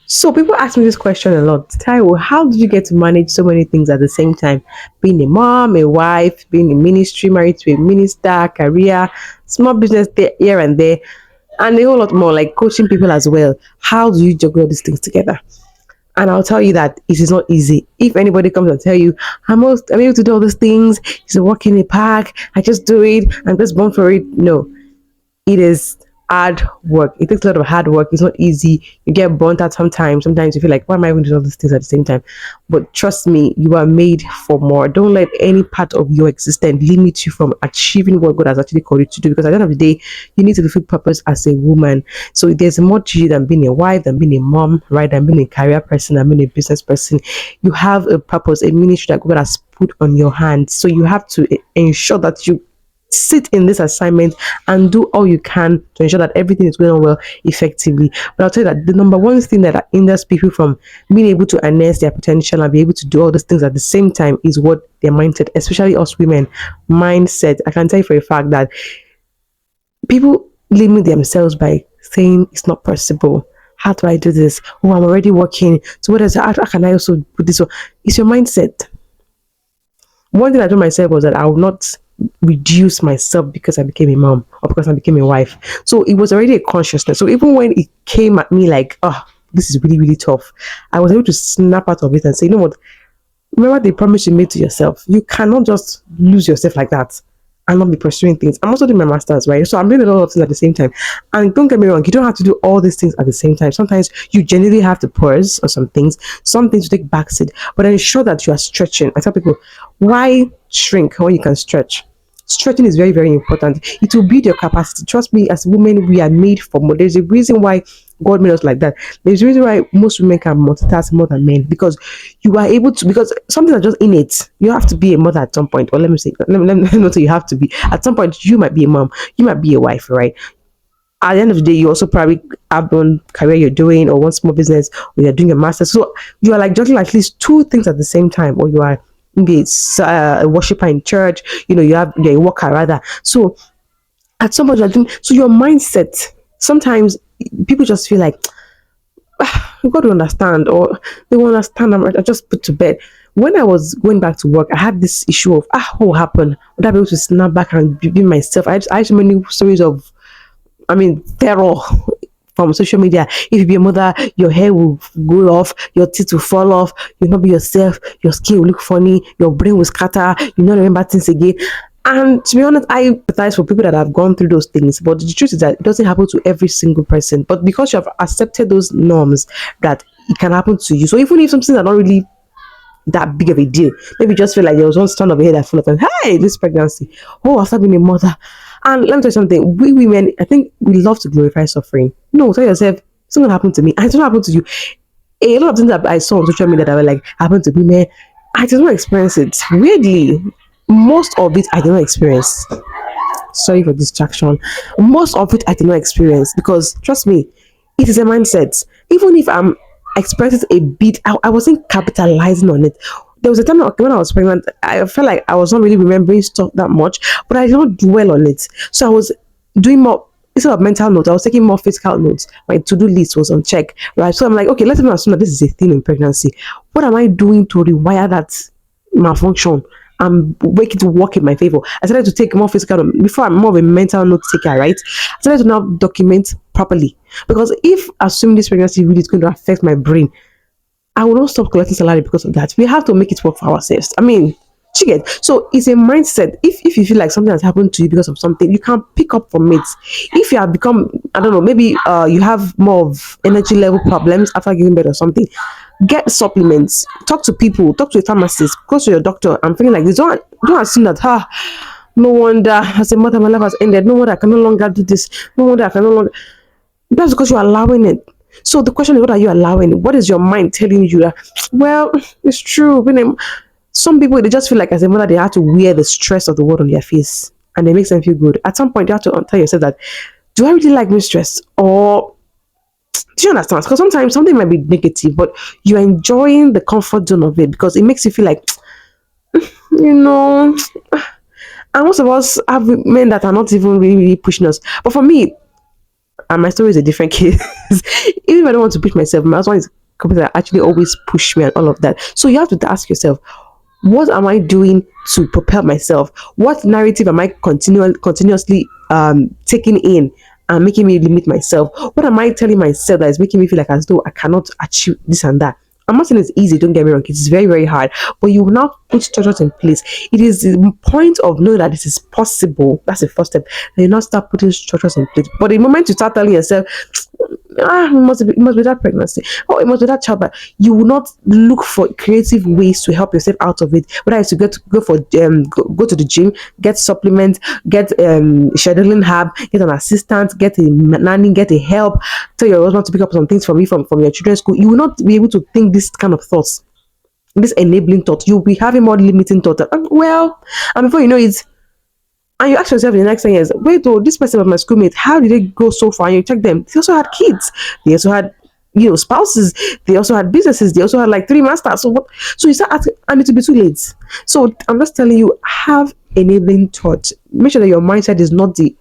So people ask me this question a lot. Taiwo, how did you get to manage so many things at the same time? Being a mom, a wife, being in ministry, married to a minister, career, small business there, here and there, and a whole lot more, like coaching people as well. How do you juggle all these things together? And I'll tell you that it is not easy. If anybody comes and tell you, I'm able to do all these things, it's a walk in the park, I just do it, I'm just born for it. No, it is hard work. It takes a lot of hard work. It's not easy. You get burnt out sometimes. Sometimes you feel like, why am I even doing all these things at the same time? But trust me, you are made for more. Don't let any part of your existence limit you from achieving what God has actually called you to do. Because at the end of the day, you need to fulfill purpose as a woman. So there's more to you than being a wife, than being a mom, right? Than being a career person, than being a business person. You have a purpose, a ministry that God has put on your hands. So you have to ensure that you sit in this assignment and do all you can to ensure that everything is going on well effectively. But I'll tell you that the number one thing that hinders people from being able to harness their potential and be able to do all these things at the same time is what their mindset, especially us women, mindset. I can tell you for a fact that people limit themselves by saying it's not possible. How do I do this? Oh, I'm already working. So what is how can I also put this on? It's your mindset. One thing I told myself was that I would not reduce myself because I became a mom or because I became a wife. So it was already a consciousness. So even when it came at me like, oh, this is really, really tough, I was able to snap out of it and say, you know what? Remember the promise you made to yourself. You cannot just lose yourself like that and not be pursuing things. I'm also doing my master's, right? So I'm doing a lot of things at the same time. And don't get me wrong, you don't have to do all these things at the same time. Sometimes you genuinely have to pause on some things to take backseat, but ensure that you are stretching. I tell people, why shrink when you can stretch? Stretching is very, very important. It will build your capacity. Trust me, as women, we are made for more. There's a reason why God made us like that. There's a reason why most women can multitask more than men because you are able to, because something that's just innate. You have to be a mother at some point. Or let me say, let me not say you have to be. At some point, you might be a mom, you might be a wife, right? At the end of the day, you also probably have one career you're doing or one small business or you're doing a master. So you are like juggling at least two things at the same time, or you are maybe it's a worshiper in church, you're a worker rather. So at some point you're doing so your mindset. Sometimes people just feel like you got to understand, or they will understand. I just put to bed. When I was going back to work, I had this issue of what will happen? Would I be able to snap back and be myself? I had so many stories of, terror from social media. If you be a mother, your hair will go off, your teeth will fall off, you'll not be yourself, your skin will look funny, your brain will scatter, you not remember things again. And to be honest, I empathize for people that have gone through those things. But the truth is that it doesn't happen to every single person. But because you have accepted those norms, that it can happen to you. So even if something are not really that big of a deal. Maybe you just feel like there was one turn of a head that full of time. Hey, this pregnancy. Oh, after being a mother. And let me tell you something. We women, I think we love to glorify suffering. No, tell yourself, it's not gonna happen to me. And it's not happen to you. A lot of things that I saw on social media that were like happened to women, I did not experience it. Weirdly, most of it I did not experience. Sorry for distraction. Most of it I did not experience because trust me, it is a mindset. Even if I'm experiencing a bit, I wasn't capitalizing on it. There was a time when I was pregnant, I felt like I was not really remembering stuff that much, but I did not dwell on it. So I was doing more instead of mental notes, I was taking more physical notes. My to-do list was on check, right? So I'm like, okay, let's even assume that this is a thing in pregnancy. What am I doing to rewire that malfunction and make it to work in my favor? I started to take more physical before. I'm more of a mental note taker, right? I started to now document properly because if assuming this pregnancy really is going to affect my brain, I will not stop collecting salary because of that. We have to make it work for ourselves. She get so it's a mindset. If you feel like something has happened to you because of something, you can pick up from it. If you have become, I don't know, maybe you have more of energy level problems after giving birth or something, get supplements, talk to people, talk to a pharmacist, go to your doctor. I'm feeling like this. Don't assume that no wonder as a mother my life has ended. No wonder I can no longer do this. No wonder I can no longer. That's because you're allowing it. So the question is, what are you allowing? What is your mind telling you that? Well, it's true. Some people they just feel like as a mother they have to wear the stress of the world on their face, and it makes them feel good. At some point, you have to tell yourself that, do I really like being stressed, or do you understand? Because sometimes something might be negative, but you're enjoying the comfort zone of it because it makes you feel like, you know. And most of us have men that are not even really, really pushing us. But for me, And my story is a different case. Even if I don't want to push myself, my husband is company that actually always push me and all of that. So you have to ask yourself, what am I doing to propel myself? What narrative am I continuously taking in and making me limit myself? What am I telling myself that is making me feel like as though I cannot achieve this and that? I'm not saying it's easy, don't get me wrong, it's very, very hard, but you will now put structures in place. It is the point of knowing that this is possible. That's the first step. Then you now start putting structures in place. But the moment you start telling yourself, it must be that pregnancy, oh, it must be that childbirth, you will not look for creative ways to help yourself out of it, whether it's to go to the gym, get supplements, get scheduling hub, get an assistant, get a nanny, get a help, tell your husband to pick up some things from you from your children's school. You will not be able to think this kind of thoughts, this enabling thought. You'll be having more limiting thoughts. Well, and before you know it, and you ask yourself in the next 10 years, wait, oh, this person was my schoolmate. How did they go so far? And you check them. They also had kids. They also had, spouses. They also had businesses. They also had like 3 masters. So what? So you start asking, and it will be too late. So I'm just telling you, have enabling thoughts. Make sure that your mindset is not the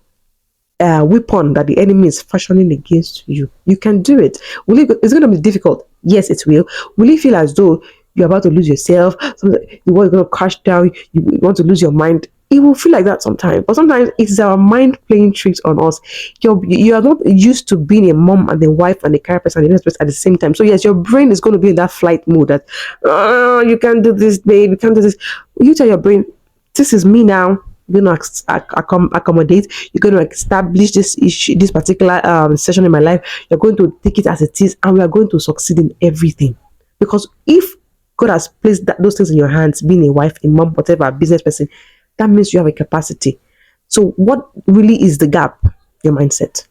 weapon that the enemy is fashioning against you. You can do it. It's going to be difficult. Yes, it will. Will you feel as though you're about to lose yourself? The world is going to crash down. You want to lose your mind. It will feel like that sometimes. But sometimes it's our mind playing tricks on us. You are not used to being a mom and a wife and a career person and a business person at the same time. So yes, your brain is going to be in that flight mode that, oh, you can't do this, babe. You can't do this. You tell your brain, this is me now. You're going to accommodate. You're going to establish this issue, this particular session in my life. You're going to take it as it is, and we are going to succeed in everything. Because if God has placed those things in your hands, being a wife, a mom, whatever, a business person, that means you have a capacity. So what really is the gap? Your mindset.